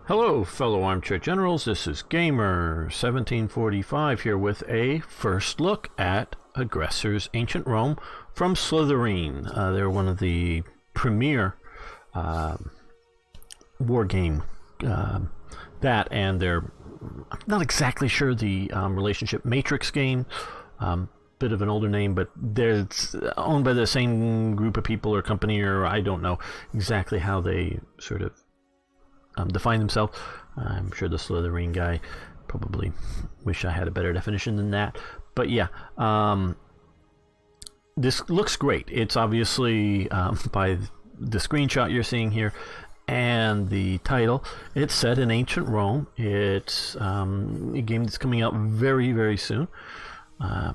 Hello, fellow armchair generals. This is Gamer1745 here with a first look at Aggressors Ancient Rome from Slitherine. They're one of the premier war game. That and they're I'm not exactly sure the relationship Matrix game. Bit of an older name, but they're owned by the same group of people or company, or I don't know exactly how they sort of define themselves. I'm sure the Slitherine guy probably wish I had a better definition than that. But yeah, this looks great. It's obviously by the screenshot you're seeing here and the title. It's set in ancient Rome. It's a game that's coming out very, very soon.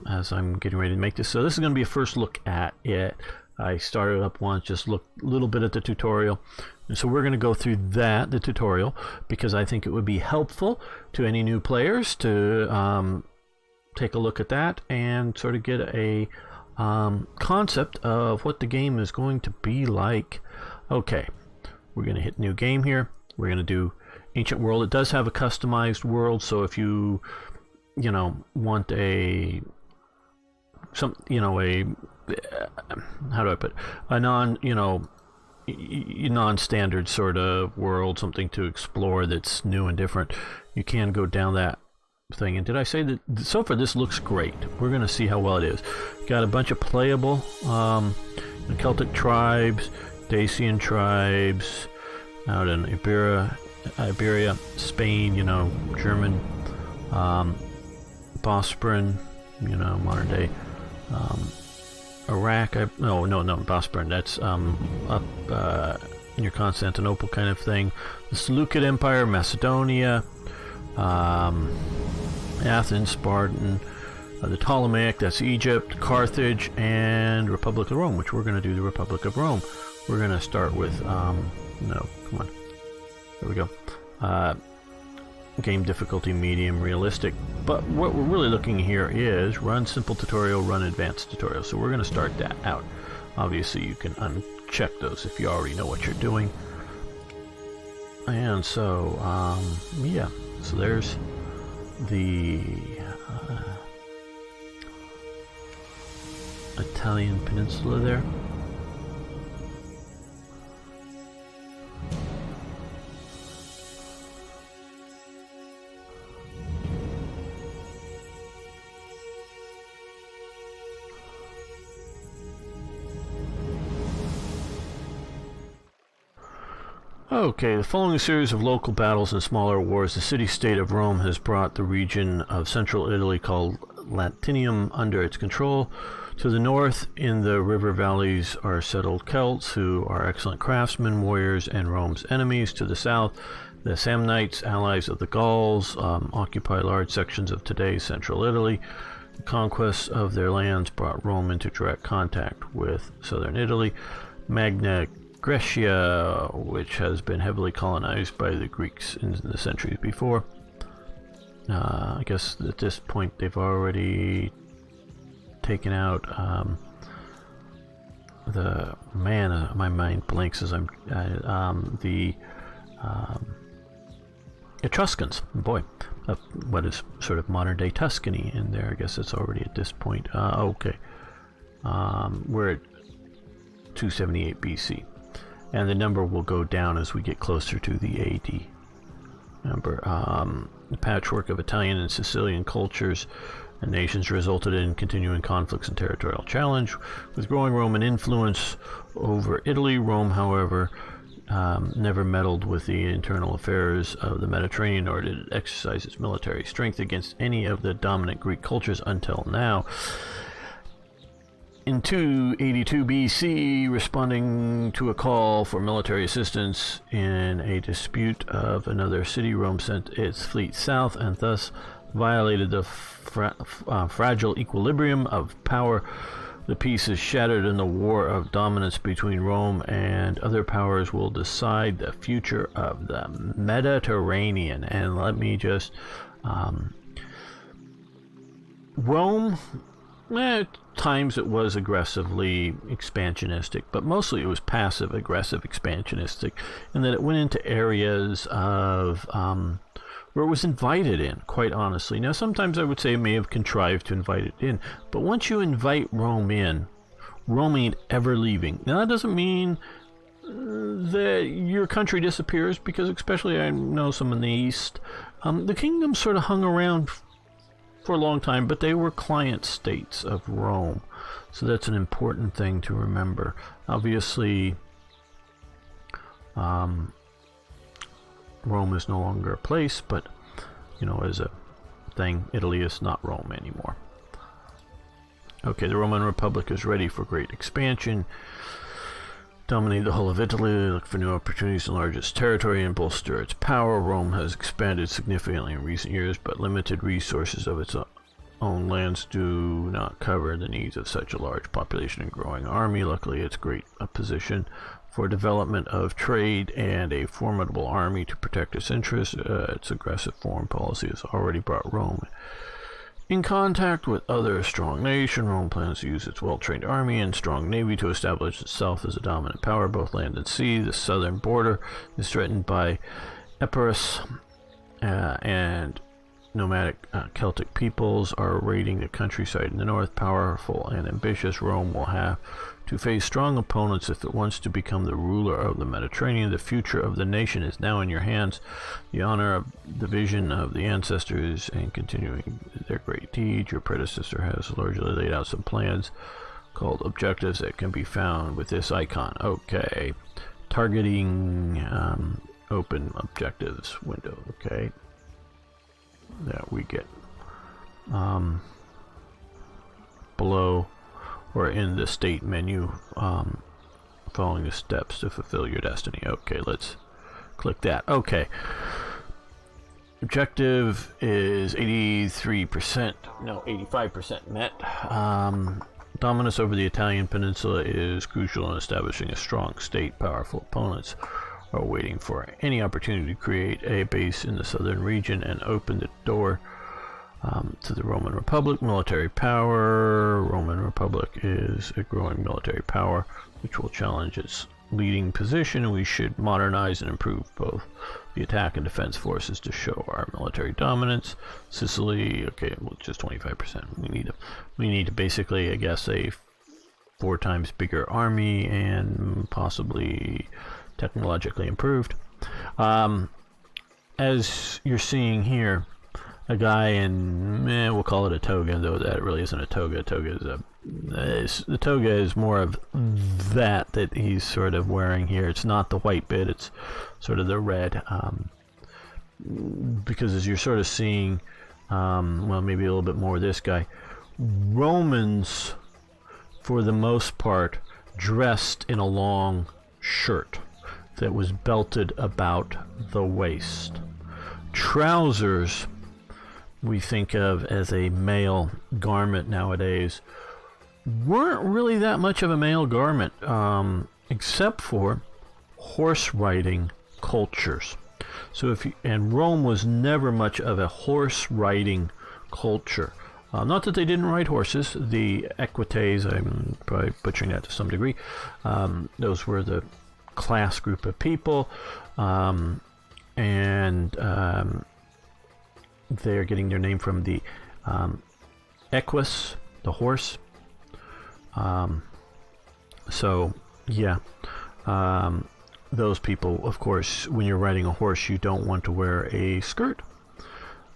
As I'm getting ready to make this. So this is going to be a first look at it. I started up once, just looked a little bit at the tutorial. And so we're going to go through the tutorial, because I think it would be helpful to any new players to take a look at that and sort of get a concept of what the game is going to be like. Okay, we're going to hit new game here. We're going to do ancient world. It does have a customized world, so if you want a how do I put it? A non-standard sort of world, something to explore that's new and different, you can go down that thing. And did I say that so far this looks great? We're going to see how well it is. Got a bunch of playable Celtic tribes, Dacian tribes out in Iberia, Spain, German, Bosporan, modern day Iraq. No, Bosporan. That's up in your Constantinople kind of thing. The Seleucid Empire, Macedonia, Athens, Spartan, the Ptolemaic. That's Egypt, Carthage, and Republic of Rome. Which we're going to do the Republic of Rome. We're going to start with come on. There we go. Game difficulty medium, realistic, but what we're really looking here is run simple tutorial, run advanced tutorial. So we're going to start that out. Obviously you can uncheck those if you already know what you're doing. And so yeah, so there's the Italian peninsula there. Okay, the following series of local battles and smaller wars, the city-state of Rome has brought the region of central Italy called Latium under its control. To the north, in the river valleys, are settled Celts, who are excellent craftsmen, warriors, and Rome's enemies. To the south, the Samnites, allies of the Gauls, occupy large sections of today's central Italy. The conquests of their lands brought Rome into direct contact with southern Italy. Magna Graecia, which has been heavily colonized by the Greeks in the centuries before. I guess at this point they've already taken out my mind blanks as I'm the Etruscans. Boy, what is sort of modern day Tuscany in there? I guess it's already at this point. Okay, we're at 278 BC. And the number will go down as we get closer to the AD number. The patchwork of Italian and Sicilian cultures and nations resulted in continuing conflicts and territorial challenge. With growing Roman influence over Italy, Rome, however, never meddled with the internal affairs of the Mediterranean, nor did it exercise its military strength against any of the dominant Greek cultures until now. In 282 BC, responding to a call for military assistance in a dispute of another city, Rome sent its fleet south and thus violated the fragile equilibrium of power. The peace is shattered, and the war of dominance between Rome and other powers will decide the future of the Mediterranean. And let me just Rome At times it was aggressively expansionistic, but mostly it was passive aggressive expansionistic, in that it went into areas of where it was invited in, quite honestly. Now, sometimes I would say it may have contrived to invite it in, but once you invite Rome in, Rome ain't ever leaving. Now, that doesn't mean that your country disappears, because especially I know some in the East, the kingdom sort of hung around for a long time, but they were client states of Rome. So that's an important thing to remember. Obviously, Rome is no longer a place, but, you know, as a thing, Italy is not Rome anymore. Okay, the Roman Republic is ready for great expansion. Dominate the whole of Italy, look for new opportunities to enlarge its territory and bolster its power. Rome has expanded significantly in recent years, but limited resources of its own lands do not cover the needs of such a large population and growing army. Luckily, its great position for development of trade and a formidable army to protect its interests. Its aggressive foreign policy has already brought Rome in contact with other strong nations. Rome plans to use its well-trained army and strong navy to establish itself as a dominant power, both land and sea. The southern border is threatened by Epirus, and nomadic Celtic peoples are raiding the countryside in the north. Powerful and ambitious, Rome will have to face strong opponents if it wants to become the ruler of the Mediterranean. The future of the nation is now in your hands. The honor of the vision of the ancestors and continuing their great deed. Your predecessor has largely laid out some plans called objectives that can be found with this icon. Okay, targeting open objectives window. Okay, that we get below or in the state menu, following the steps to fulfill your destiny. Okay, let's click that. Okay, objective is 83%, no, 85% met. Dominance over the Italian peninsula is crucial in establishing a strong state. Powerful opponents are waiting for any opportunity to create a base in the southern region and open the door to the Roman Republic. Military power. Roman Republic is a growing military power which will challenge its leading position. We should modernize and improve both the attack and defense forces to show our military dominance. Sicily, okay, well, just 25%. We need to basically, I guess, a 4 times bigger army and possibly technologically improved. As you're seeing here, a guy in, we'll call it a toga, though that really isn't a toga. The toga is more of that he's sort of wearing here. It's not the white bit, it's sort of the red, because as you're sort of seeing, well, maybe a little bit more of this guy, Romans, for the most part, dressed in a long shirt that was belted about the waist. Trousers, we think of as a male garment nowadays, weren't really that much of a male garment, except for horse riding cultures. So and Rome was never much of a horse riding culture. Not that they didn't ride horses. The equites, I'm probably butchering that to some degree, those were the class group of people, and they're getting their name from the equus, the horse. So yeah, those people, of course, when you're riding a horse, you don't want to wear a skirt.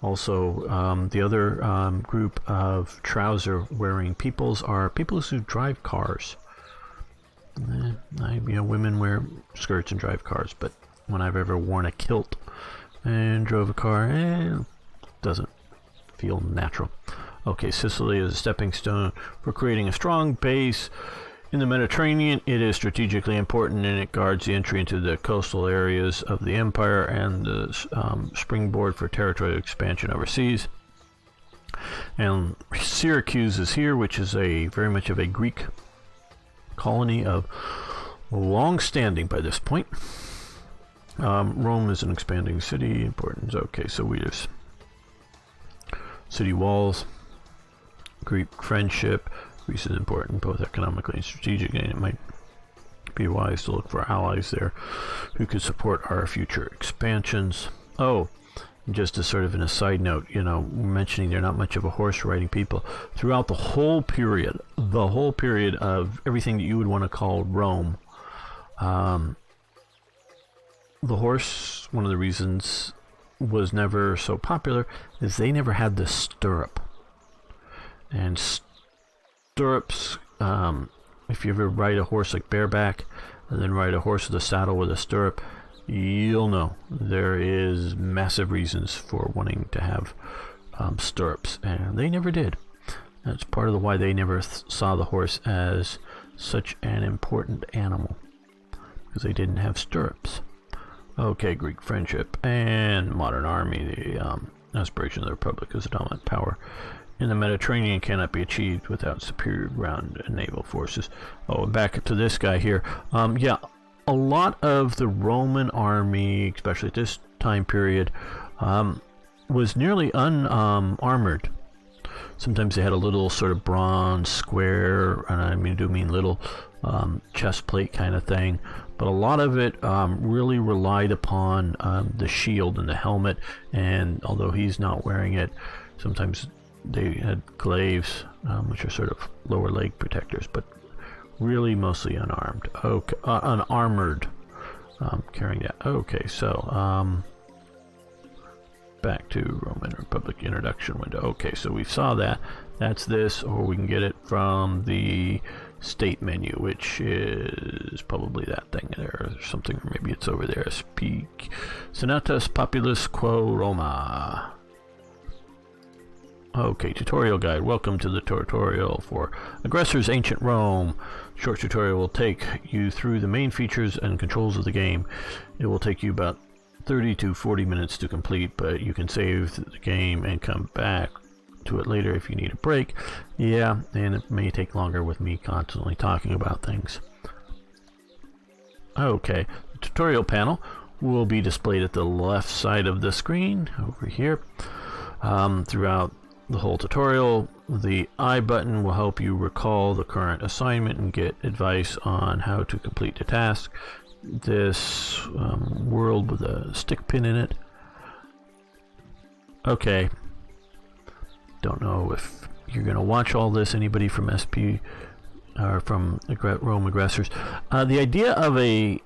Also, the other group of trouser wearing peoples are people who drive cars. Women wear skirts and drive cars, but when I've ever worn a kilt and drove a car, doesn't feel natural. Okay, Sicily is a stepping stone for creating a strong base in the Mediterranean. It is strategically important, and it guards the entry into the coastal areas of the empire and the springboard for territorial expansion overseas. And Syracuse is here, which is very much of a Greek colony of long standing by this point. Rome is an expanding city. Importance. Okay, so we just city walls. Greek friendship. Greece is important both economically and strategically, and it might be wise to look for allies there who could support our future expansions. Oh, just as sort of an aside note, you know, mentioning they're not much of a horse riding people. Throughout the whole period of everything that you would want to call Rome, the horse, one of the reasons was never so popular is they never had the stirrup. And stirrups, if you ever ride a horse like bareback and then ride a horse with a saddle with a stirrup, you'll know there is massive reasons for wanting to have stirrups, and they never did. That's part of the why they never saw the horse as such an important animal, because they didn't have stirrups. Okay, Greek friendship and modern army. The aspiration of the Republic as a dominant power in the Mediterranean cannot be achieved without superior ground and naval forces. Oh, back to this guy here. Yeah, a lot of the Roman army, especially at this time period, was nearly unarmored. Sometimes they had a little sort of bronze square, and I do mean little chest plate kind of thing, but a lot of it really relied upon the shield and the helmet, and although he's not wearing it, sometimes they had glaives, which are sort of lower leg protectors, but really mostly unarmed. Okay, unarmored, carrying that. Okay, so back to Roman Republic introduction window. Okay, so we saw that. That's this, or we can get it from the state menu, which is probably that thing there, or something, or maybe it's over there. Speak Senatus Populus Quo Roma. Okay, tutorial guide. Welcome to the tutorial for Aggressors Ancient Rome. Short tutorial will take you through the main features and controls of the game. It will take you about 30 to 40 minutes to complete, but you can save the game and come back to it later if you need a break. Yeah, and it may take longer with me constantly talking about things. Okay, the tutorial panel will be displayed at the left side of the screen over here. Throughout the whole tutorial, the I button will help you recall the current assignment and get advice on how to complete the task. This world with a stick pin in it. Okay, don't know if you're going to watch all this, anybody from SP or from Rome Aggressors. The idea of if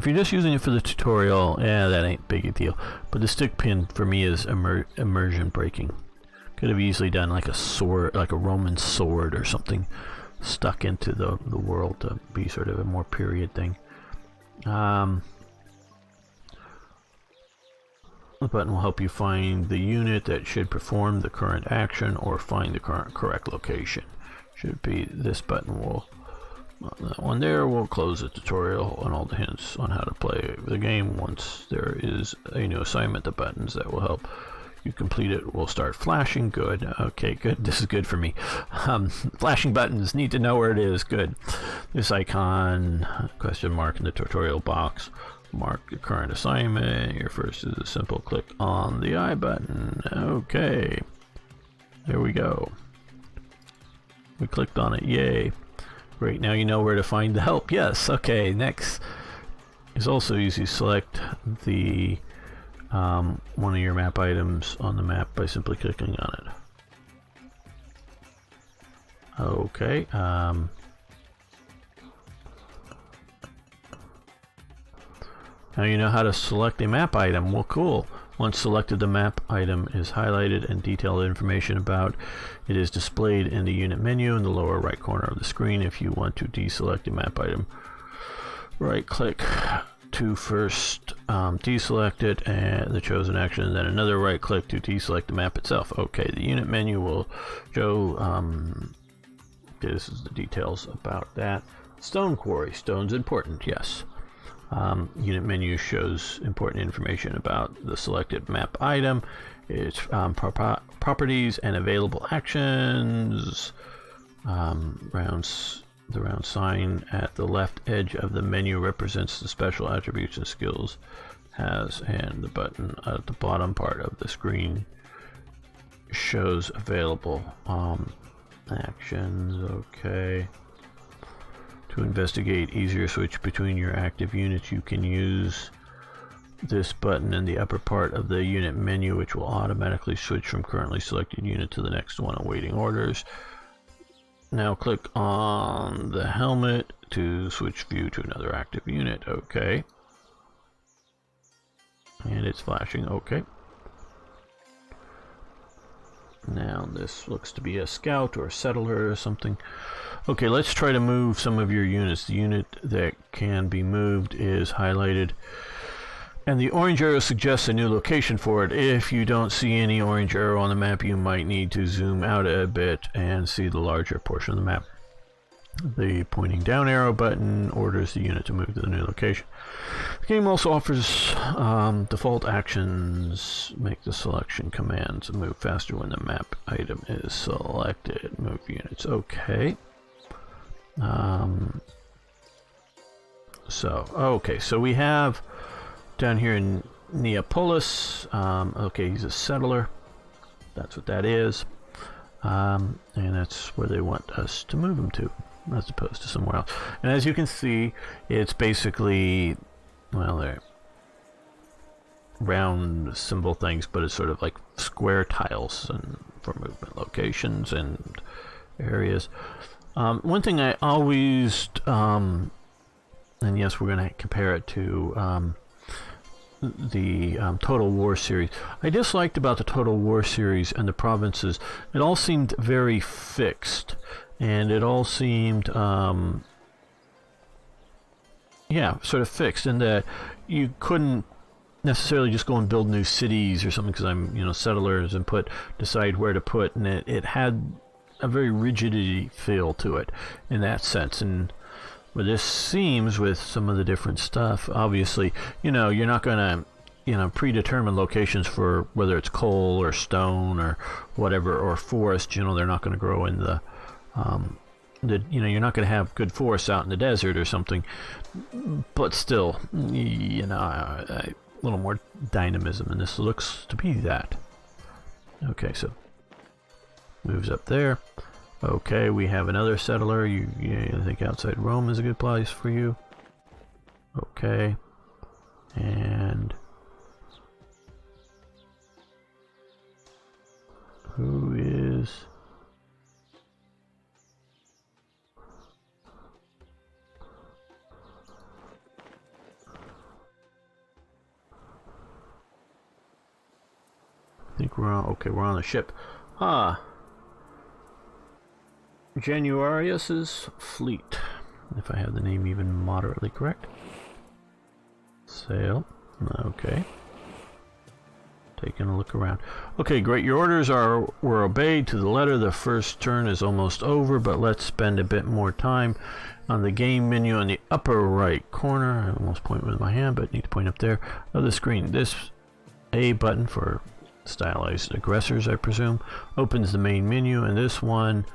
you're just using it for the tutorial, that ain't big a deal, but the stick pin for me is immersion breaking. Could have easily done like a sword, like a Roman sword or something stuck into the world to be sort of a more period thing. The button will help you find the unit that should perform the current action or find the correct location. Should be this button. That one there will close the tutorial and all the hints on how to play the game. Once there is a new assignment, the buttons that will help you complete it will start flashing. Good. Okay, good. This is good for me. Flashing buttons, need to know where it is. Good. This icon, question mark in the tutorial box, mark your current assignment. Your first is a simple click on the I button. Okay, there we go. We clicked on it. Yay. Great. Now you know where to find the help. Yes. Okay. Next is also easy. Select the one of your map items on the map by simply clicking on it. Okay. Now you know how to select a map item. Well, cool. Once selected, the map item is highlighted and detailed information about it is displayed in the unit menu in the lower right corner of the screen. If you want to deselect a map item, right click to first deselect it and the chosen action, and then another right click to deselect the map itself. Okay, the unit menu will show okay, this is the details about that. Stone quarry. Stone's important, yes. Unit menu shows important information about the selected map item, its properties and available actions. The round sign at the left edge of the menu represents the special attributes and skills has, and the button at the bottom part of the screen shows available Actions, okay. To investigate easier switch between your active units, you can use this button in the upper part of the unit menu, which will automatically switch from currently selected unit to the next one awaiting orders. Now click on the helmet to switch view to another active unit. Okay. And it's flashing. Okay. Now this looks to be a scout or a settler or something. Okay, let's try to move some of your units. The unit that can be moved is highlighted, and the orange arrow suggests a new location for it. If you don't see any orange arrow on the map, you might need to zoom out a bit and see the larger portion of the map. The pointing down arrow button orders the unit to move to the new location. The game also offers default actions. Make the selection commands move faster when the map item is selected. Move units. Okay. So we have down here in Neapolis. Okay, he's a settler. That's what that is. And that's where they want us to move him to, as opposed to somewhere else. And as you can see, it's basically, well, they're round symbol things, but it's sort of like square tiles and for movement locations and areas. One thing I always, and yes, we're going to compare it to the Total War series. I disliked about the Total War series and the provinces, it all seemed very fixed. And it all seemed, yeah, sort of fixed in that you couldn't necessarily just go and build new cities or something, because I'm, settlers, and decide where to put, and it had a very rigidity feel to it in that sense. And where this seems with some of the different stuff, obviously, you're not going to, predetermine locations for whether it's coal or stone or whatever, or forest. They're not going to grow in the you're not going to have good forests out in the desert or something, but still, a little more dynamism, and this looks to be that. Okay, so moves up there. Okay, we have another settler. You think outside Rome is a good place for you? Okay, and who is? I think we're on the ship. Januarius's fleet, if I have the name even moderately correct. Sail. Okay. Taking a look around. Okay, great. Your orders were obeyed to the letter. The first turn is almost over, but let's spend a bit more time on the game menu in the upper right corner. I almost point with my hand, but need to point up there of the screen. This A button for stylized aggressors, I presume, opens the main menu, and this one,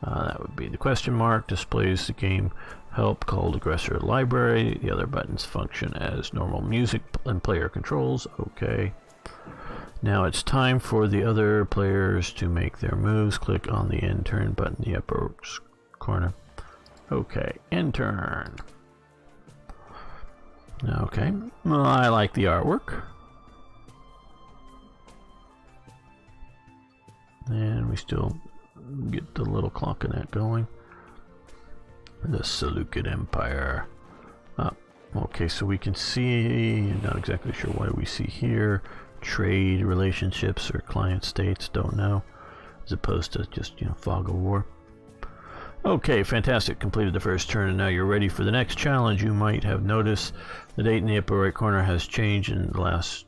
that would be the question mark, displays the game help called Aggressor Library. The other buttons function as normal music and player controls. Okay. Now it's time for the other players to make their moves. Click on the end turn button in the upper corner. Okay, end turn. Okay, well, I like the artwork. And we still get the little clock in that going. The Seleucid Empire. Okay, so we can see, not exactly sure what we see here. Trade relationships or client states, don't know. As opposed to just, fog of war. Okay, fantastic. Completed the first turn, and now you're ready for the next challenge. You might have noticed the date in the upper right corner has changed in the last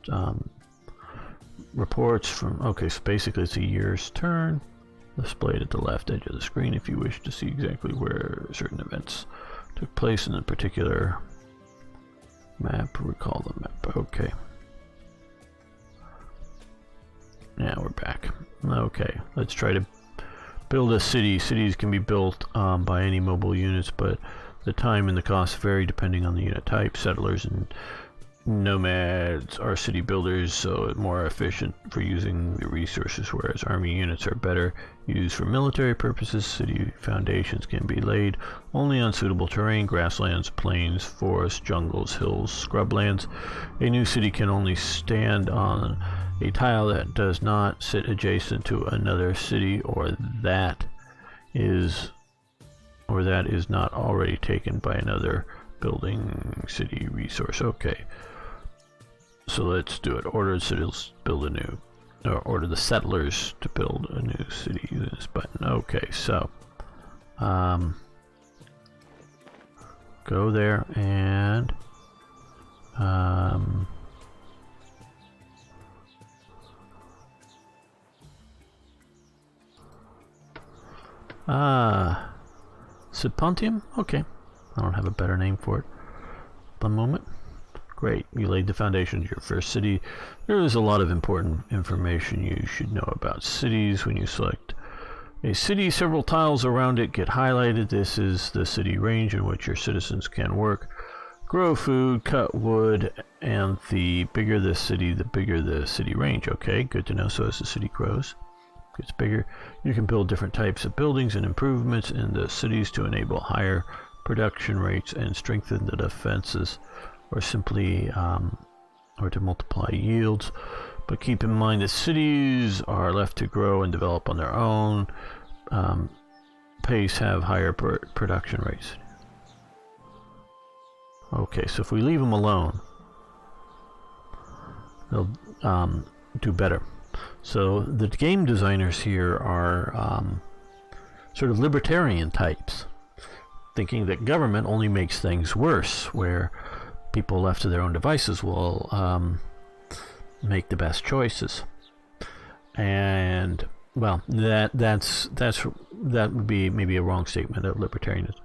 reports from, okay, so basically it's a year's turn. Displayed at the left edge of the screen if you wish to see exactly where certain events took place in a particular map. Recall the map. Okay. Now we're back. Okay, let's try to build a city. Cities can be built by any mobile units, but the time and the cost vary depending on the unit type. Settlers and Nomads are city builders, so more efficient for using the resources, whereas army units are better used for military purposes. City foundations can be laid only on suitable terrain: grasslands, plains, forests, jungles, hills, scrublands. A new city can only stand on a tile that does not sit adjacent to another city, or that is not already taken by another building city resource. Okay, so let's do it. Order the cities build a new, or order the settlers to build a new city using this button. Okay, so go there and Sipontium? Okay, I don't have a better name for it. One moment. Great, you laid the foundation of your first city. There is a lot of important information you should know about cities. When you select a city, several tiles around it get highlighted. This is the city range in which your citizens can work, grow food, cut wood, and the bigger the city range. Okay, good to know. So as the city grows, gets bigger, you can build different types of buildings and improvements in the cities to enable higher production rates and strengthen the defenses, or simply or to multiply yields. But keep in mind that cities are left to grow and develop on their own pace, have higher production rates. Okay, so if we leave them alone, they'll do better. So the game designers here are sort of libertarian types, thinking that government only makes things worse, where people left to their own devices will make the best choices. And well, that would be maybe a wrong statement of libertarianism.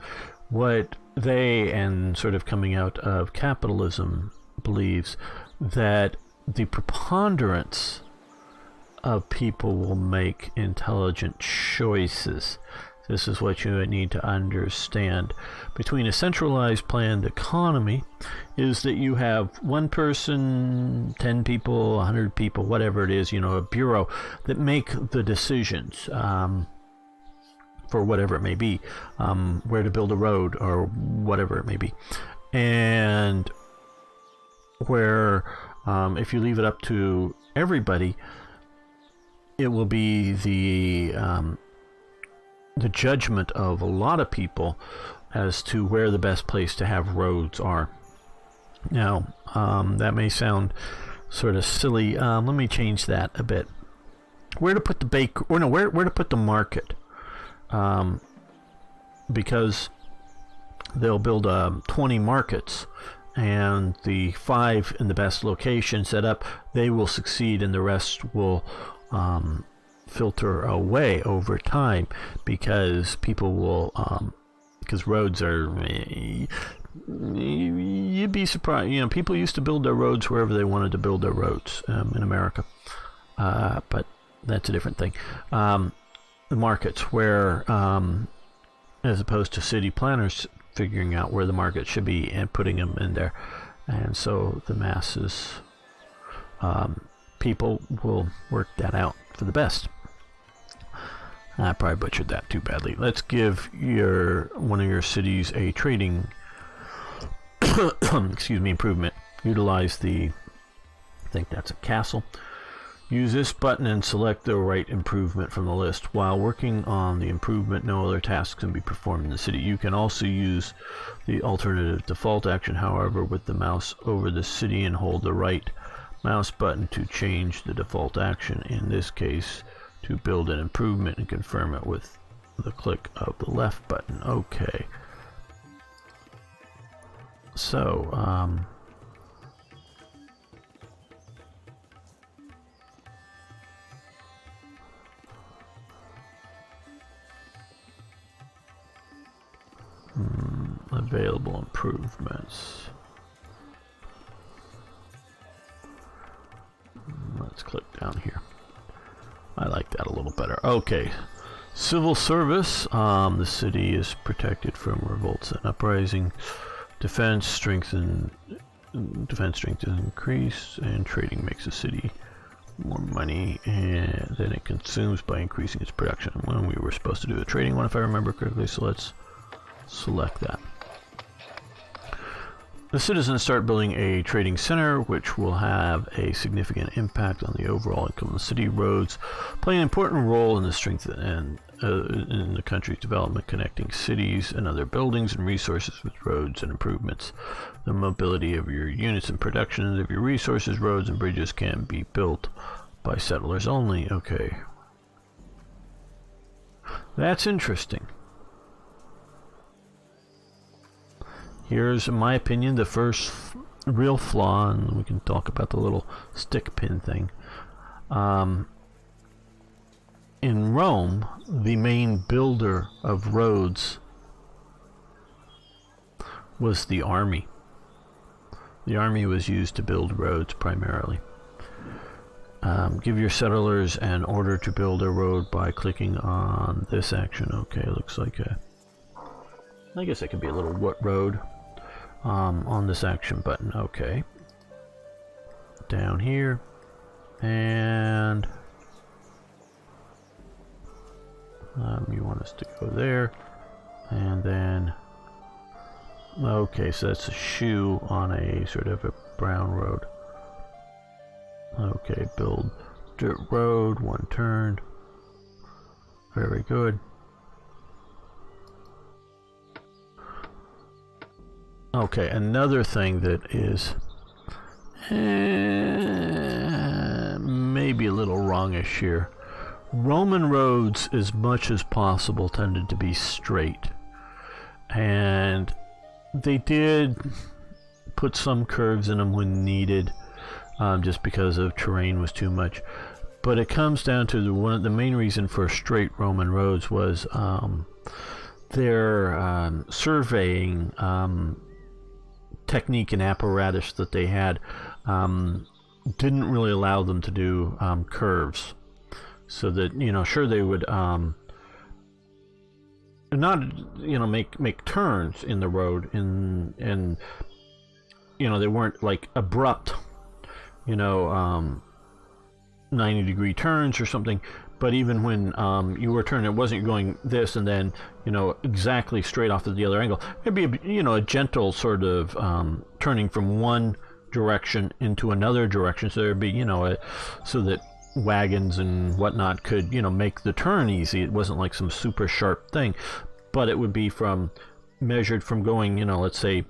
What they, and sort of coming out of capitalism, believes that the preponderance of people will make intelligent choices. This is what you need to understand. Between a centralized planned economy is that you have one person, 10 people, 100 people, whatever it is, a bureau that make the decisions for whatever it may be, where to build a road or whatever it may be. And where if you leave it up to everybody, it will be the judgment of a lot of people as to where the best place to have roads are. Now, that may sound sort of silly. Let me change that a bit. Where to put the where to put the market? Because they'll build 20 markets, and the 5 in the best location set up, they will succeed, and the rest will filter away over time, because people will because roads are, you'd be surprised, people used to build their roads wherever they wanted to build their roads in America, but that's a different thing. The markets where as opposed to city planners figuring out where the market should be and putting them in there, and so the masses people will work that out for the best. I probably butchered that too badly. Let's give one of your cities a trading improvement. Utilize I think that's a castle. Use this button and select the right improvement from the list. While working on the improvement, no other tasks can be performed in the city. You can also use the alternative default action, however, with the mouse over the city, and hold the right mouse button to change the default action. In this case, to build an improvement, and confirm it with the click of the left button. Okay. So, available improvements. Let's click down here. I like that a little better. Okay. Civil service. The city is protected from revolts and uprising. Defense, strengthen defense strength is increased, and trading makes the city more money and then it consumes by increasing its production. When we were supposed to do a trading one, if I remember correctly, so let's select that. The citizens start building a trading center, which will have a significant impact on the overall income of the city. Roads play an important role in the strength and in the country's development, connecting cities and other buildings and resources with roads and improvements. The mobility of your units and production of your resources, roads and bridges can be built by settlers only. Okay. That's interesting. Here's, in my opinion, the first real flaw, and we can talk about the little stick pin thing. In Rome, the main builder of roads was the army. The army was used to build roads primarily. Give your settlers an order to build a road by clicking on this action. Okay, looks like I guess it could be a little road on this action button. Okay. Down here. And you want us to go there. And then... Okay, so that's a shoe on a sort of a brown road. Okay, build dirt road, one turn. Very good. Okay, another thing that is maybe a little wrongish here. Roman roads, as much as possible, tended to be straight. And they did put some curves in them when needed, just because of terrain was too much. But it comes down to the main reason for straight Roman roads was their surveying technique and apparatus that they had didn't really allow them to do curves, so that, you know, sure, they would not, you know, make turns in the road, and you know, they weren't like abrupt, you know, 90-degree turns or something. But even when you were turning, it wasn't going this and then, you know, exactly straight off to the other angle. It'd be you know, a gentle sort of turning from one direction into another direction. So there'd be, you know, so that wagons and whatnot could, you know, make the turn easy. It wasn't like some super sharp thing, but it would be measured from going, you know, let's say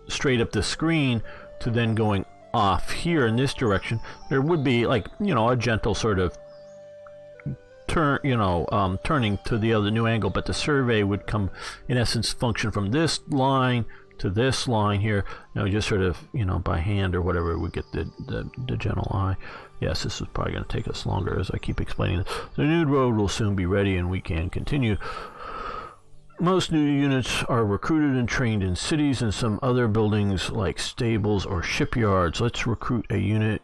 straight up the screen to then going off here in this direction. There would be, like, you know, a gentle sort of turn, you know, turning to the other new angle, but the survey would come, in essence, function from this line to this line here, you know, just sort of, you know, by hand or whatever, we get the general eye. Yes, this is probably going to take us longer as I keep explaining this. The new road will soon be ready and we can continue. Most new units are recruited and trained in cities and some other buildings like stables or shipyards. Let's recruit a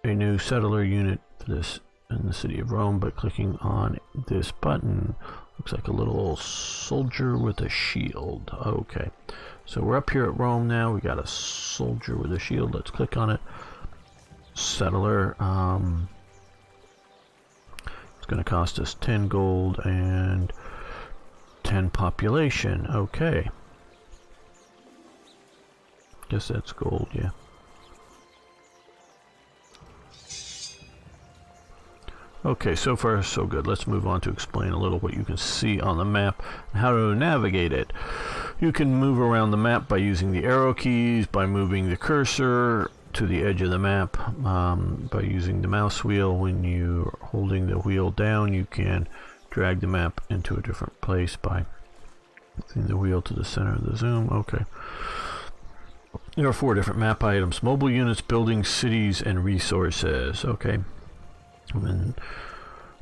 new settler unit for this in the city of Rome by clicking on this button. Looks like a little soldier with a shield. Okay, so we're up here at Rome now. We got a soldier with a shield. Let's click on it. Settler. It's going to cost us 10 gold and 10 population. Okay. Guess that's gold, yeah. Okay, so far so good. Let's move on to explain a little what you can see on the map and how to navigate it. You can move around the map by using the arrow keys, by moving the cursor to the edge of the map, by using the mouse wheel. When you're holding the wheel down, you can drag the map into a different place by moving the wheel to the center of the zoom. Okay. There are 4 different map items: mobile units, buildings, cities, and resources. Okay. And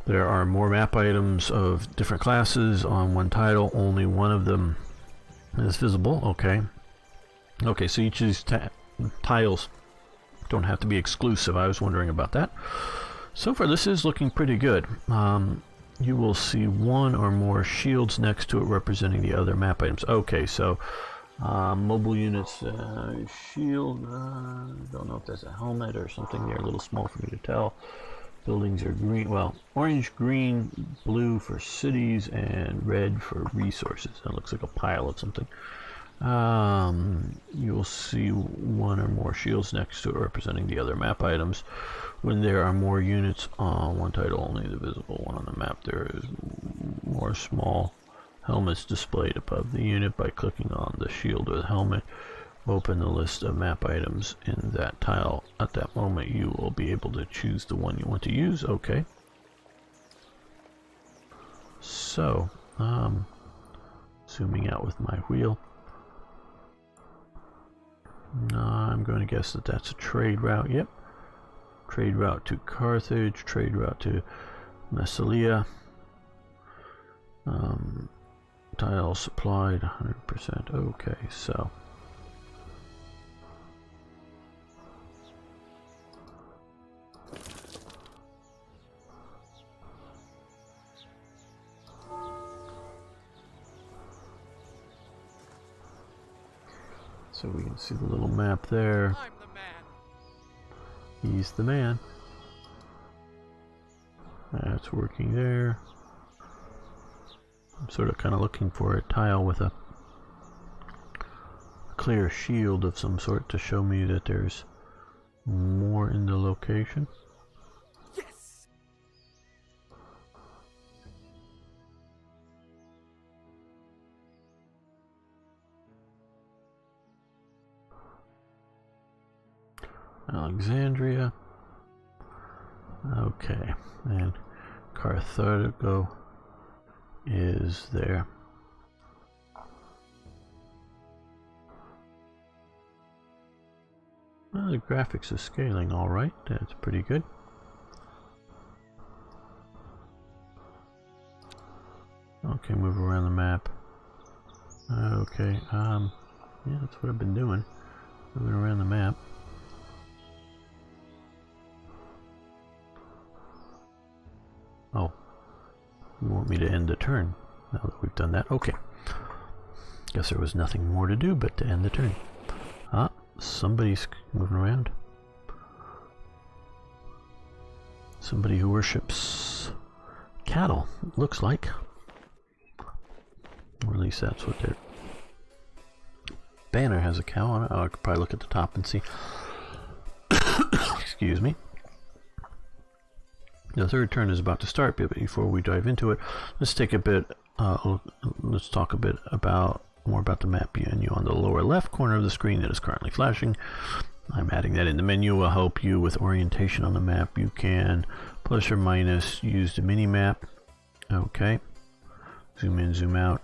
there are more map items of different classes on one title. Only one of them is visible. Okay. Okay, so each of these tiles don't have to be exclusive. I was wondering about that. So far, this is looking pretty good. You will see one or more shields next to it representing the other map items. Okay, so Mobile units, shield, don't know if that's a helmet or something. They're a little small for me to tell. Buildings are green, well, orange, green, blue for cities, and red for resources. That looks like a pile of something. You'll see one or more shields next to it representing the other map items. When there are more units on one title, only the visible one on the map, there is more small helmets displayed above the unit. By clicking on the shield or the helmet, open the list of map items in that tile. At that moment, you will be able to choose the one you want to use. Okay. So, zooming out with my wheel. I'm going to guess that that's a trade route. Yep. Trade route to Carthage, trade route to Massalia. Tile supplied 100%. Okay, so. So we can see the little map there. I'm the man. He's the man. That's working there. I'm sort of kind of looking for a tile with a clear shield of some sort to show me that there's more in the location. Yes. Alexandria. Okay, and Carthago is there. Well, the graphics is scaling all right. That's pretty good. Okay, move around the map. Okay, yeah, that's what I've been doing. Moving around the map. Oh, you want me to end the turn now that we've done that? Okay. Guess there was nothing more to do but to end the turn. Ah, somebody's moving around. Somebody who worships cattle, looks like. Or at least that's what their banner has, a cow on it. Oh, I could probably look at the top and see. Excuse me. The third turn is about to start, but before we dive into it, let's take a bit. Let's talk a bit more about the map menu on the lower left corner of the screen that is currently flashing. I'm adding that in the menu. Will help you with orientation on the map. You can plus or minus use the mini map. Okay. Zoom in, zoom out.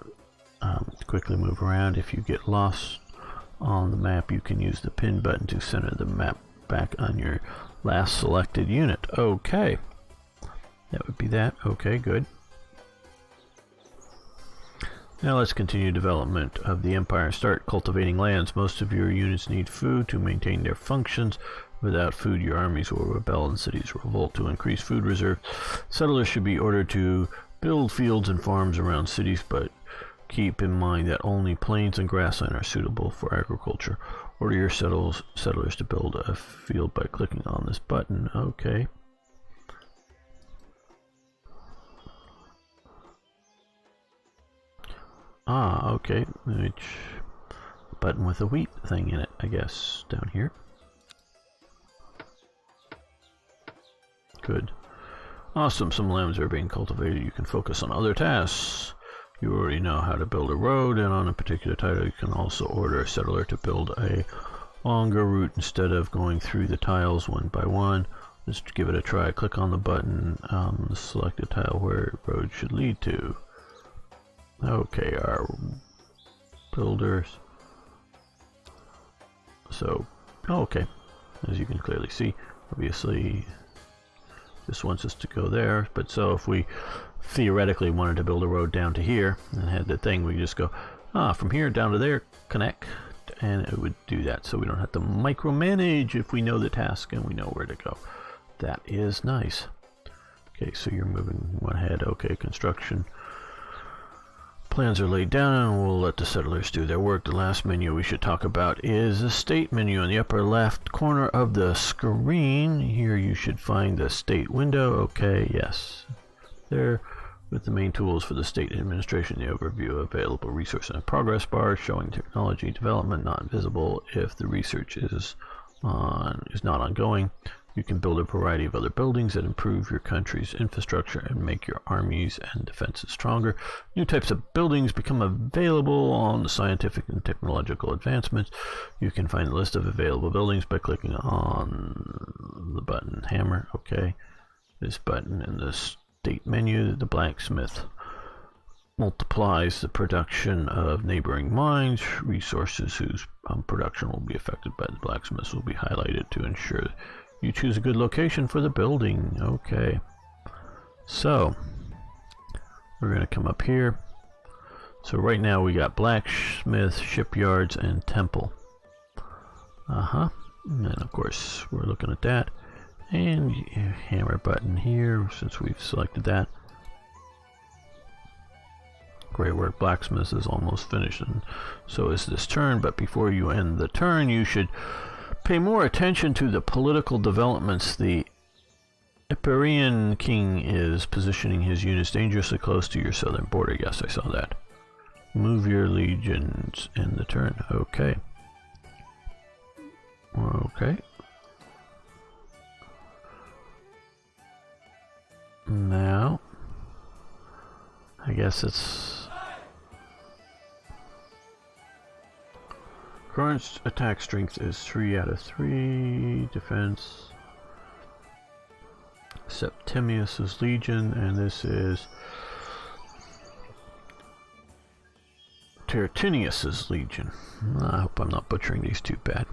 Quickly move around. If you get lost on the map, you can use the pin button to center the map back on your last selected unit. Okay. That would be that. Okay, good. Now let's continue development of the Empire. Start cultivating lands. Most of your units need food to maintain their functions. Without food, your armies will rebel and cities revolt. To increase food reserve, settlers should be ordered to build fields and farms around cities, but keep in mind that only plains and grassland are suitable for agriculture. Order your settlers to build a field by clicking on this button. Okay. Ah, okay. Which button with a wheat thing in it, I guess, down here. Good. Awesome. Some lands are being cultivated. You can focus on other tasks. You already know how to build a road, and on a particular title, you can also order a settler to build a longer route instead of going through the tiles one by one. Let's give it a try. Click on the button, select the tile where road should lead to. Okay, our builders. So, okay, as you can clearly see, obviously this wants us to go there, but so if we theoretically wanted to build a road down to here and had the thing, we just go, from here down to there, connect, and it would do that, so we don't have to micromanage if we know the task and we know where to go. That is nice. Okay, so you're moving one ahead. Okay, construction. Plans are laid down and we'll let the settlers do their work. The last menu we should talk about is the state menu in the upper left corner of the screen. Here you should find the state window. Okay, yes. There, with the main tools for the state administration, the overview of available resource and progress bar showing technology development not visible if the research is not ongoing. You can build a variety of other buildings that improve your country's infrastructure and make your armies and defenses stronger. New types of buildings become available on the scientific and technological advancements. You can find a list of available buildings by clicking on the button hammer. Okay, this button in the state menu. The blacksmith multiplies the production of neighboring mines. Resources whose production will be affected by the blacksmiths will be highlighted to ensure you choose a good location for the building. Okay, so we're going to come up here. So right now we got blacksmith, shipyards, and temple. And of course we're looking at that. And hammer button here since we've selected that. Great work, blacksmith is almost finished, and so is this turn. But before you end the turn, you should pay more attention to the political developments. The Epirian king is positioning his units dangerously close to your southern border. Yes, I saw that. Move your legions in the turn. Okay. Okay. Now, I guess it's current attack strength is 3 out of 3. Defense Septimius's Legion, and this is Tertinius's Legion. I hope I'm not butchering these too bad.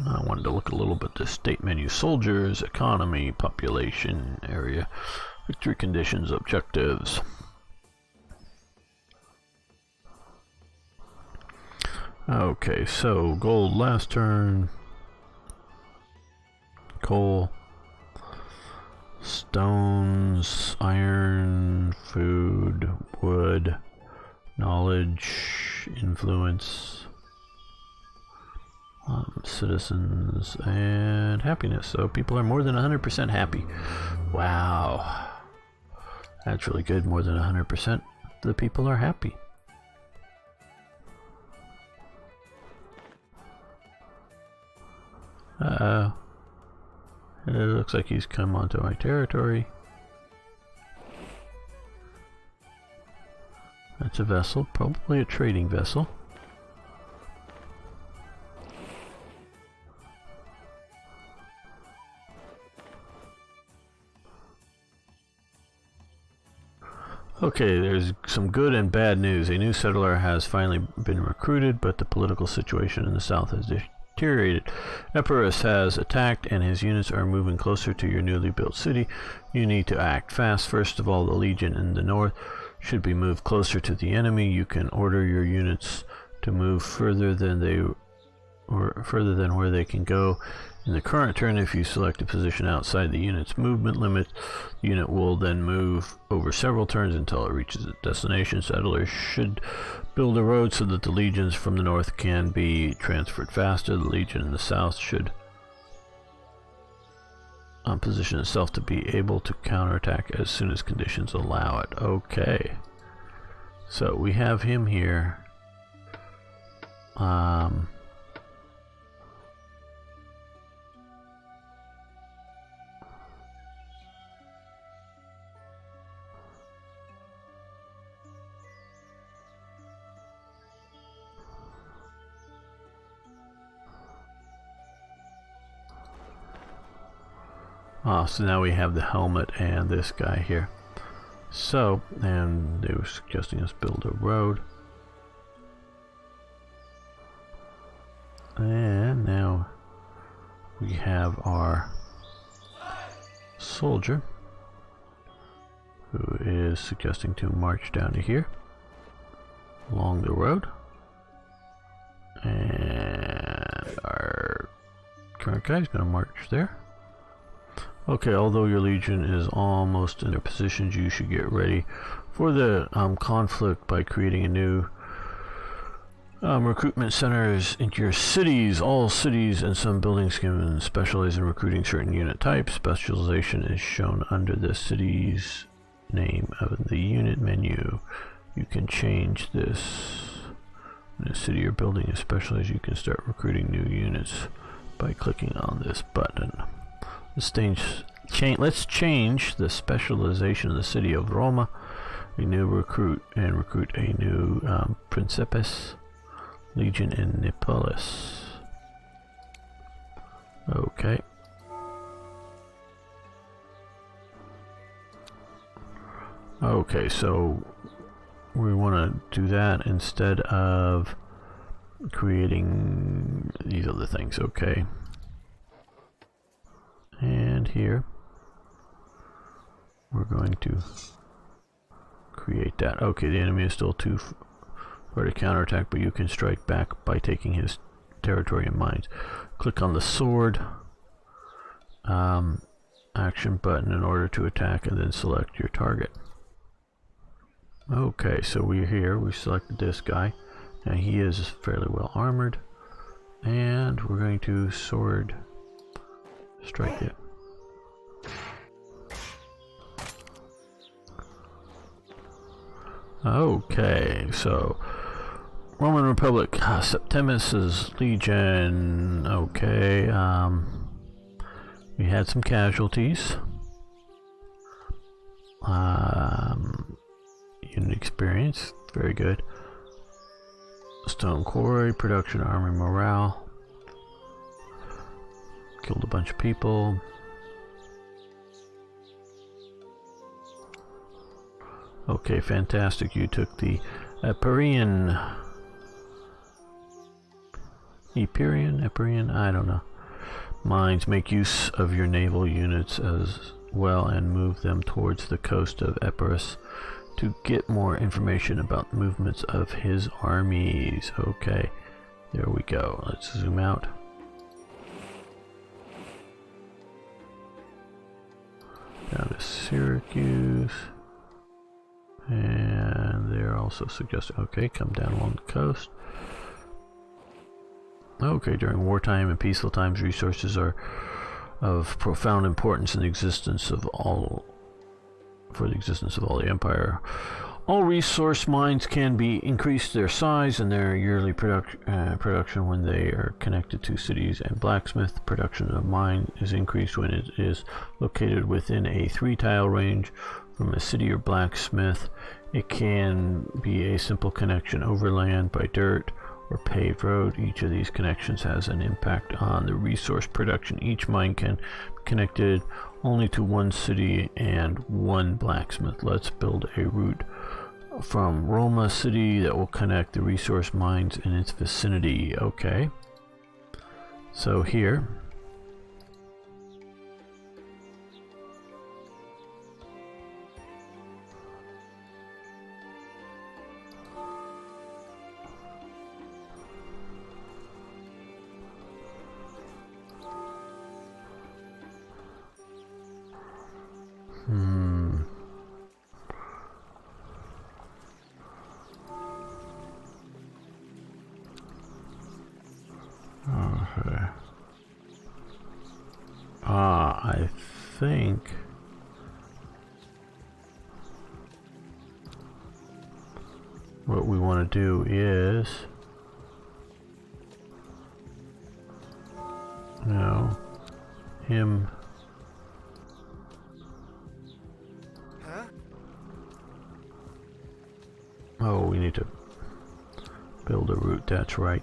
I wanted to look a little bit at the state menu. Soldiers, economy, population, area, victory conditions, objectives. Okay, so gold last turn, coal, stones, iron, food, wood, knowledge, influence, citizens, and happiness. So people are more than 100% happy. Wow, that's really good. More than 100% the people are happy. It looks like he's come onto my territory. That's a vessel, probably a trading vessel. Okay, there's some good and bad news. A new settler has finally been recruited, but the political situation in the south has deteriorated. Epirus has attacked and his units are moving closer to your newly built city. You need to act fast. First of all, the legion in the north should be moved closer to the enemy. You can order your units to move further than where they can go. In the current turn, if you select a position outside the unit's movement limit, the unit will then move over several turns until it reaches its destination. Settlers should build a road so that the legions from the north can be transferred faster. The legion in the south should position itself to be able to counterattack as soon as conditions allow it. Okay, so we have him here. So now we have the helmet and this guy here. So, and they were suggesting us build a road. And now we have our soldier who is suggesting to march down to here along the road. And our current guy is going to march there. Okay, although your legion is almost in their positions, you should get ready for the conflict by creating a new recruitment centers into your cities. All cities and some buildings can specialize in recruiting certain unit types. Specialization is shown under the city's name of the unit menu. You can change this. In a city or building is specialized, you can start recruiting new units by clicking on this button. Let's change the specialization of the city of Roma. A new recruit and recruit a new Principes Legion in Neapolis. Okay. Okay, so we want to do that instead of creating these other things. Okay. And here we're going to create that. Okay, the enemy is still too far to counterattack, but you can strike back by taking his territory and mines. Click on the sword action button in order to attack, and then select your target. Okay, so we're here. We selected this guy. Now he is fairly well armored, and we're going to sword strike it. Okay, so Roman Republic, Septimus's Legion. Okay, we had some casualties. Unit experience, very good. Stone quarry, production, army morale. Killed a bunch of people. Okay, fantastic. You took the Epirian, I don't know. Mines. Make use of your naval units as well and move them towards the coast of Epirus to get more information about the movements of his armies. Okay, there we go. Let's zoom out. Down to Syracuse. And they're also suggesting, okay, come down along the coast. Okay, during wartime and peaceful times, resources are of profound importance in the existence of all, for the existence of all the empire. All resource mines can be increased their size and their yearly production when they are connected to cities and blacksmith. Production of mine is increased when it is located within a 3-tile range from a city or blacksmith. It can be a simple connection over land by dirt or paved road. Each of these connections has an impact on the resource production. Each mine can be connected only to one city and one blacksmith. Let's build a route from Roma City that will connect the resource mines in its vicinity. Okay, so here okay. I think what we want to do is him. Oh, we need to build a route, that's right.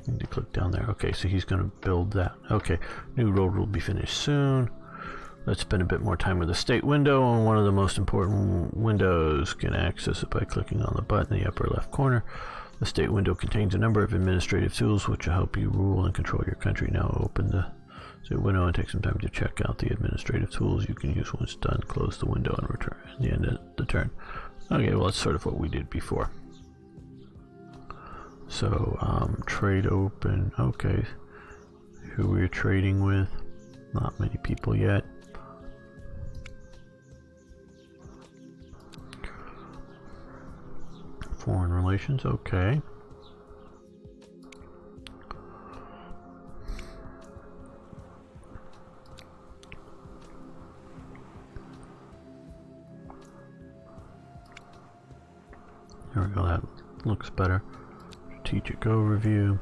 Need to click down there. Okay, so he's going to build that. Okay, new road will be finished soon. Let's spend a bit more time with the state window, and one of the most important windows. Can access it by clicking on the button in the upper left corner. The state window contains a number of administrative tools which will help you rule and control your country. Now open the state window and take some time to check out the administrative tools you can use. Once done, close the window and return at the end of the turn. Okay, well that's sort of what we did before. So, trade open. Okay, who we're trading with. Not many people yet. Foreign relations, okay. There we go, that looks better. Strategic overview.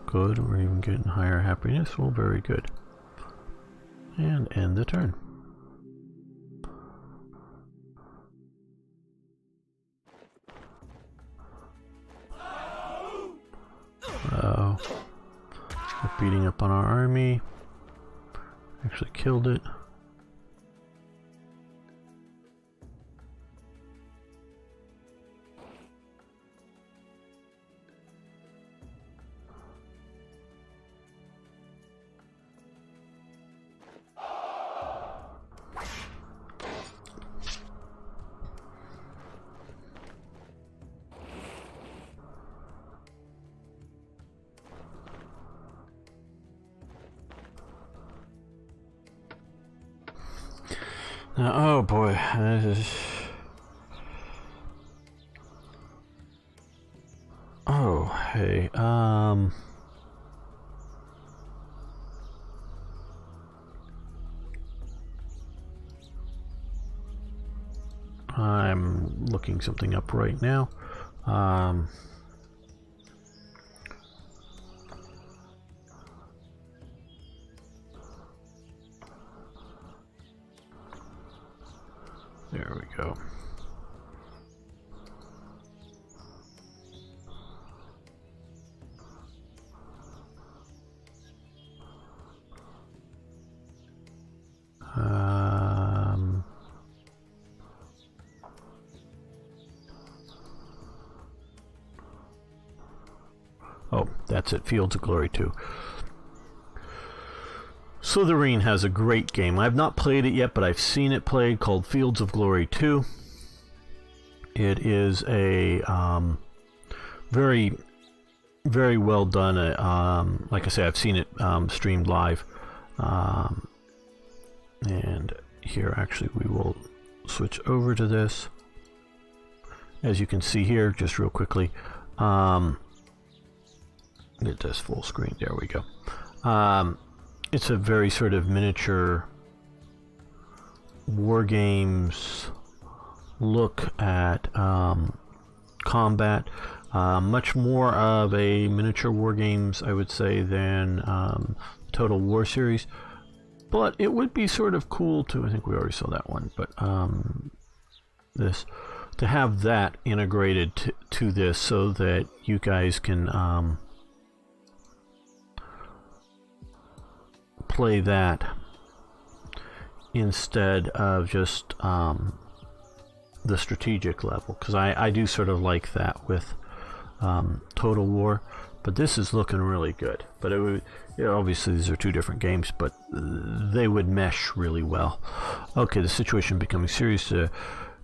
Good, we're even getting higher happiness. Well, very good. And end the turn. Uh-oh. We're beating up on our army. Actually killed it. Oh boy, this is... Oh, hey, I'm looking something up right now. There we go. Oh, that's it. Fields of Glory 2. Slitherine has a great game. I've not played it yet, but I've seen it played, called Fields of Glory 2. It is a very, very well done. Like I say, I've seen it streamed live. And here, actually, we will switch over to this. As you can see here, just real quickly, it does full screen. There we go. It's a very sort of miniature war games look at combat. Much more of a miniature war games, I would say, than Total War series. But it would be sort of cool to, I think we already saw that one, but this, to have that integrated to this so that you guys can play that instead of just the strategic level, because I do sort of like that with Total War, but this is looking really good. But it would, obviously these are two different games, but they would mesh really well. Okay, the situation becoming serious. New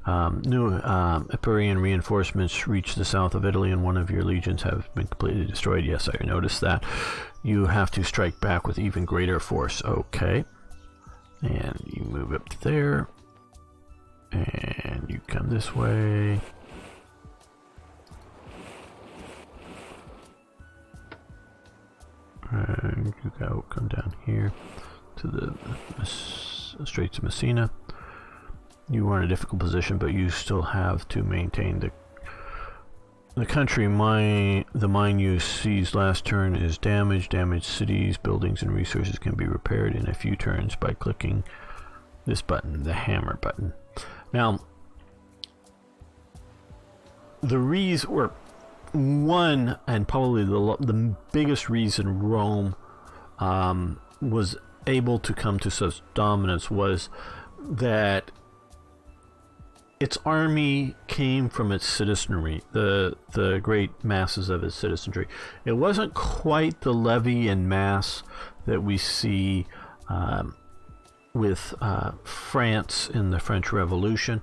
Epirean reinforcements reach the south of Italy, and one of your legions have been completely destroyed. Yes, I noticed that. You have to strike back with even greater force. Okay. And you move up to there. And you come this way. And you come down here to the Straits of Messina. You are in a difficult position, but you still have to maintain the country. The mine you seized last turn is damaged. Damaged cities, buildings, and resources can be repaired in a few turns by clicking this button, the hammer button. Now, the reason, or one, and probably the biggest reason Rome was able to come to such dominance was that its army came from its citizenry, the great masses of its citizenry. It wasn't quite the levy and mass that we see with France in the French Revolution,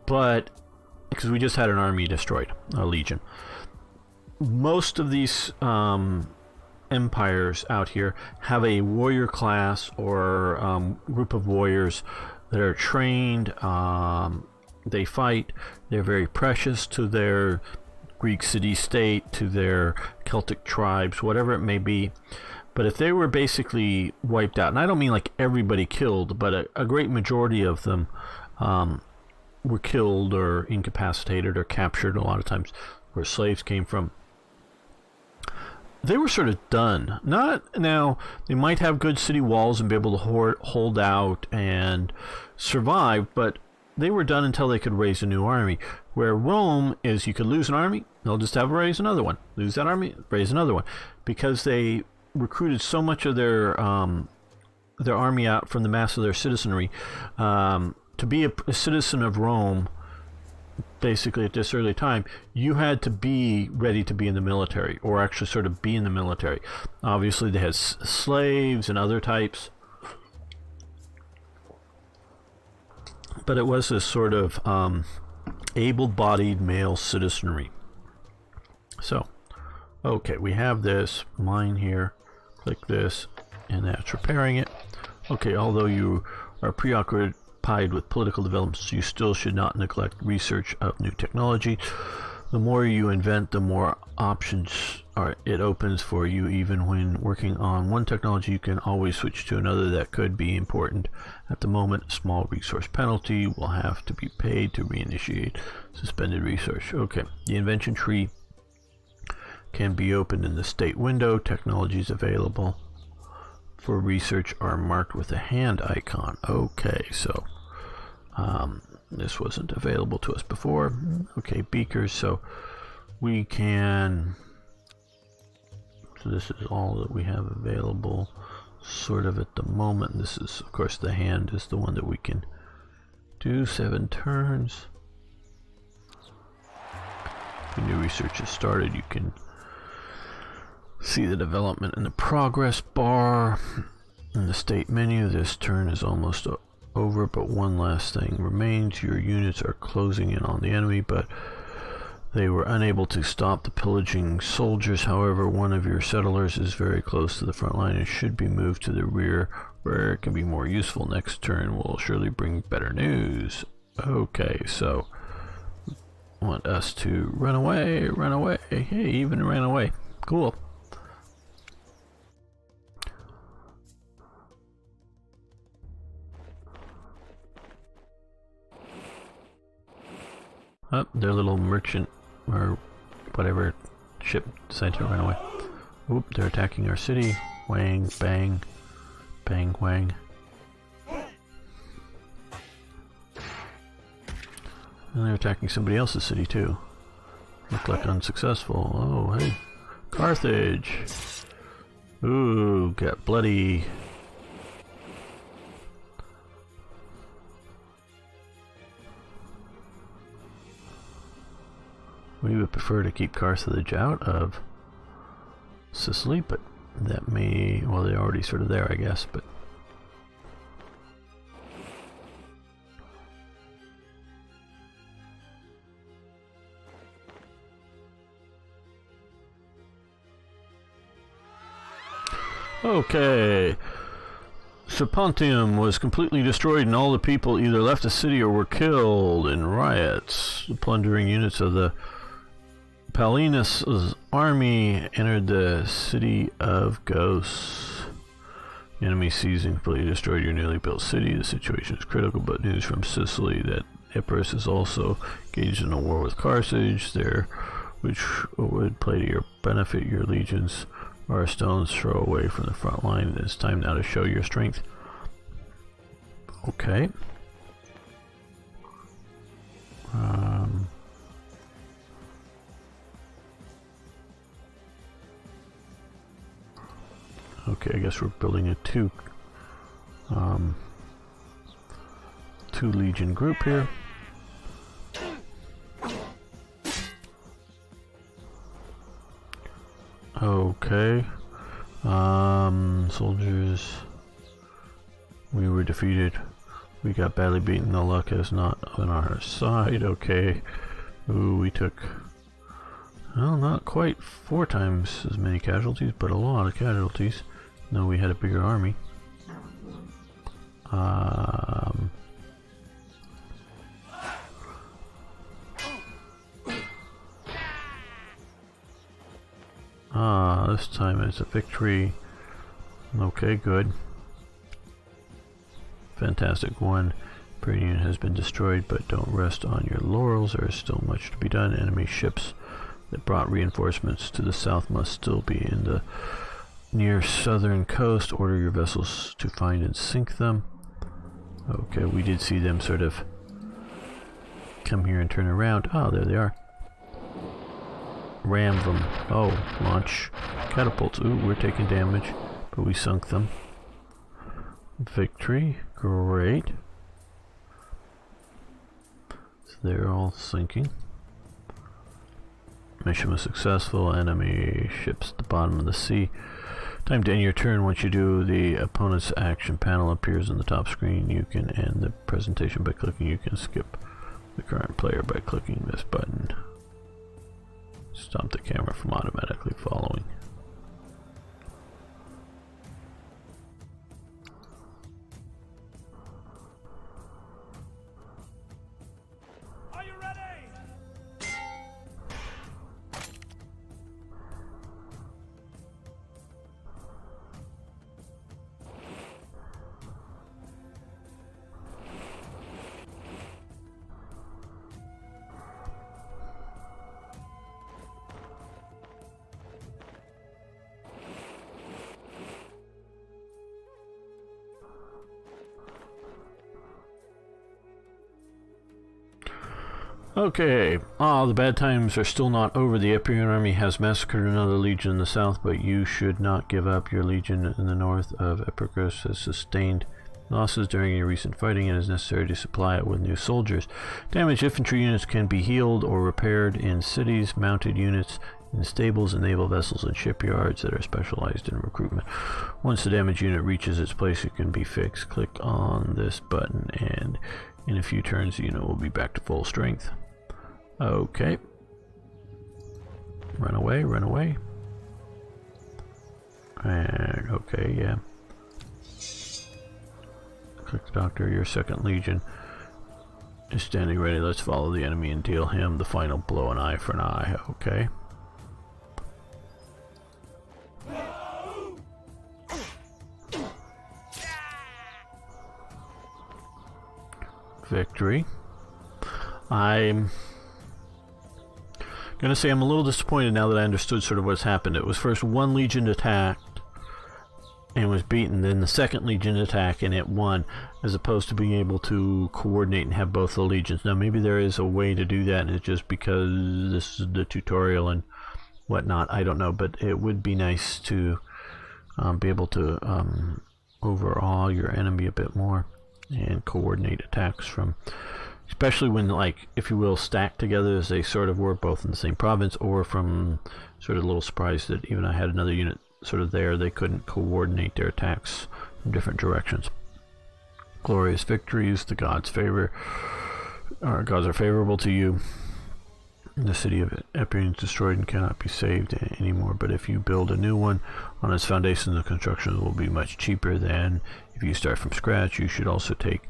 but because we just had an army destroyed, a legion. Most of these empires out here have a warrior class or group of warriors that are trained. They fight. They're very precious to their Greek city-state, to their Celtic tribes, whatever it may be. But if they were basically wiped out, and I don't mean like everybody killed, but a great majority of them were killed or incapacitated or captured, a lot of times where slaves came from, they were sort of done. Not now, they might have good city walls and be able to hold out and survive, but they were done until they could raise a new army. Where Rome is, you could lose an army, they'll just have to raise another one. Lose that army, raise another one. Because they recruited so much of their army out from the mass of their citizenry. To be a citizen of Rome, basically at this early time, you had to be ready to be in the military, or actually sort of be in the military. Obviously they had slaves and other types, but it was this sort of able-bodied male citizenry. So, okay, we have this mine here. Click this, and that's repairing it. Okay, although you are preoccupied with political developments, you still should not neglect research of new technology. The more you invent, the more options it opens for you. Even when working on one technology, you can always switch to another that could be important. At the moment, a small resource penalty will have to be paid to reinitiate suspended research. Okay, the invention tree can be opened in the state window. Technologies available for research are marked with a hand icon. Okay, so this wasn't available to us before. Okay, beakers, so we can, so this is all that we have available sort of at the moment. This is, of course, the hand is the one that we can do 7 turns. When new research is started, you can see the development in the progress bar. In the state menu, this turn is almost over, but one last thing remains. Your units are closing in on the enemy, but they were unable to stop the pillaging soldiers. However, one of your settlers is very close to the front line and should be moved to the rear where it can be more useful. Next turn will surely bring better news. Okay, so want us to run away, run away. Hey, even ran away. Cool. Oh, their little merchant or whatever ship decided to run away. Oop, they're attacking our city. Wang, bang, bang, wang. And they're attacking somebody else's city too. Look like unsuccessful. Oh, hey. Carthage! Ooh, got bloody. We would prefer to keep Carthage out of Sicily, but that may, well, they're already sort of there, I guess, but okay. Sapuntium was completely destroyed and all the people either left the city or were killed in riots. The plundering units of the Palinus' army entered the city of Ghosts. The enemy seized and completely destroyed your newly built city. The situation is critical, but news from Sicily that Epirus is also engaged in a war with Carthage there, which would play to your benefit. Your legions are a stone's throw away from the front line. It's time now to show your strength. Okay. Okay, I guess we're building a two legion group here. Okay. Soldiers. We were defeated. We got badly beaten. The luck is not on our side. Okay. Ooh, we took, well, not quite 4 times as many casualties, but a lot of casualties. No, we had a bigger army. This time it's a victory. Okay, good. Fantastic one. Imperial unit has been destroyed, but don't rest on your laurels. There is still much to be done. Enemy ships that brought reinforcements to the south must still be in the near southern coast. Order your vessels to find and sink them. Okay, we did see them sort of come here and turn around. Oh, there they are. Ram them. Oh, launch catapults. Ooh, we're taking damage, but we sunk them. Victory. Great. So they're all sinking. Mission was successful. Enemy ships at the bottom of the sea. Time to end your turn. Once you do, the opponent's action panel appears on the top screen. You can end the presentation by clicking. You can skip the current player by clicking this button. Stop the camera from automatically following. Are you ready? Okay, the bad times are still not over. The Epian army has massacred another legion in the south, but you should not give up. Your legion in the north of Aggressors has sustained losses during your recent fighting and it is necessary to supply it with new soldiers. Damaged infantry units can be healed or repaired in cities, mounted units in stables and naval vessels and shipyards that are specialized in recruitment. Once the damaged unit reaches its place, it can be fixed. Click on this button and in a few turns the unit will be back to full strength. Okay. Run away, run away. And okay, yeah. Click the doctor, your second legion is standing ready. Let's follow the enemy and deal him the final blow, an eye for an eye. Okay. Victory. I'm gonna say I'm a little disappointed now that I understood sort of what's happened. It was first one legion attacked and was beaten, then the second legion attacked and it won, as opposed to being able to coordinate and have both the legions. Now maybe there is a way to do that and it's just because this is the tutorial and whatnot, I don't know, but it would be nice to be able to overawe your enemy a bit more and coordinate attacks from, especially when, like, if you will, stacked together as they sort of were both in the same province, or from sort of a little surprised that even I had another unit sort of there, they couldn't coordinate their attacks in different directions. Glorious victories, the gods favor, our gods are favorable to you. The city of Epian is destroyed and cannot be saved anymore, but if you build a new one on its foundation, the construction will be much cheaper than if you start from scratch. You should also take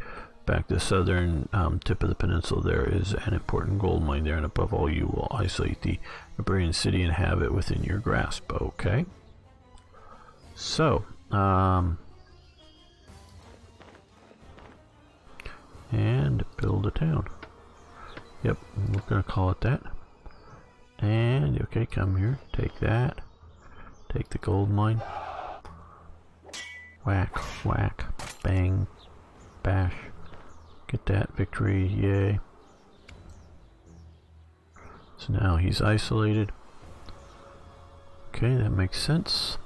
back the southern tip of the peninsula. There is an important gold mine there, and above all, you will isolate the Iberian city and have it within your grasp. Okay. So, and build a town. Yep, we're gonna call it that. And okay, come here, take that, take the gold mine. Whack, whack, bang, bash. Get that victory, yay. So now he's isolated. Okay, that makes sense.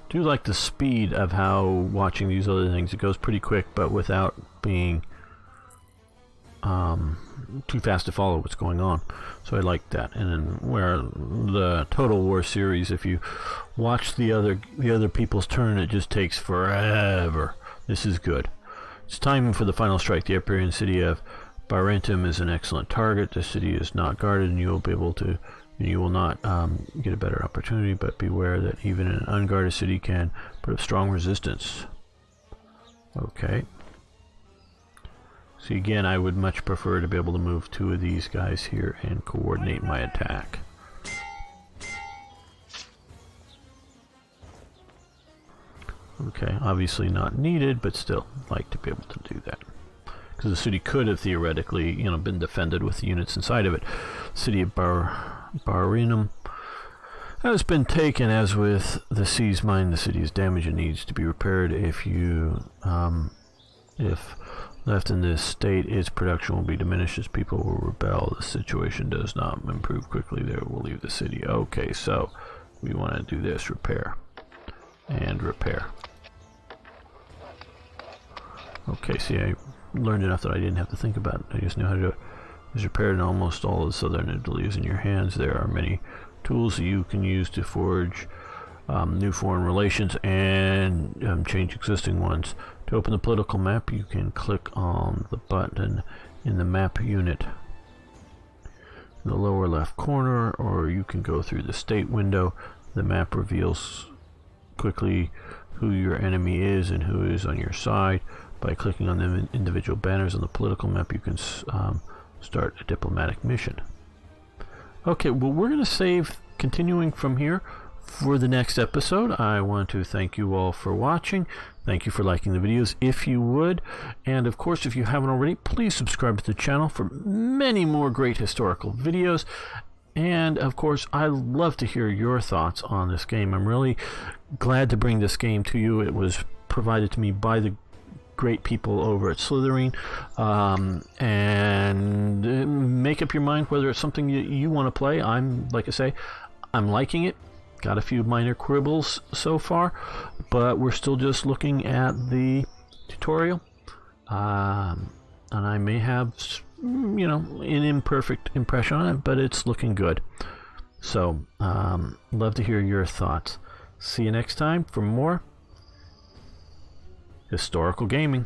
do like the speed of how watching these other things, it goes pretty quick, but without being too fast to follow what's going on. So I like that. And then where the Total War series, if you watch the other people's turn, it just takes forever. This is good. It's time for the final strike. The Empyrean city of Barentum is an excellent target. The city is not guarded, and you will not get a better opportunity, but beware that even an unguarded city can put up strong resistance. Okay. See, again, I would much prefer to be able to move 2 of these guys here and coordinate my attack. Okay, obviously not needed, but still like to be able to do that. Because the city could have theoretically, been defended with the units inside of it. The city of Barinum has been taken. As with the seized mine, the city is damaged and needs to be repaired. If left in this state, its production will be diminished as people will rebel. The situation does not improve quickly. They will leave the city. Okay, so we want to do this: repair and repair. Okay, see, I learned enough that I didn't have to think about it. I just knew how to do it. Is repaired in almost all of the southern Italy is in your hands. There are many tools that you can use to forge new foreign relations and change existing ones. To open the political map, you can click on the button in the map unit in the lower left corner, or you can go through the state window. The map reveals quickly who your enemy is and who is on your side. By clicking on the individual banners on the political map, you can start a diplomatic mission. Okay, well, we're going to save continuing from here for the next episode. I want to thank you all for watching. Thank you for liking the videos, if you would. And of course, if you haven't already, please subscribe to the channel for many more great historical videos. And of course, I love to hear your thoughts on this game. I'm really glad to bring this game to you. It was provided to me by the great people over at Slitherine, and make up your mind whether it's something you want to play. Like I say, I'm liking it. Got a few minor quibbles so far, but we're still just looking at the tutorial, and I may have an imperfect impression on it, but it's looking good. So love to hear your thoughts. See you next time for more historical gaming.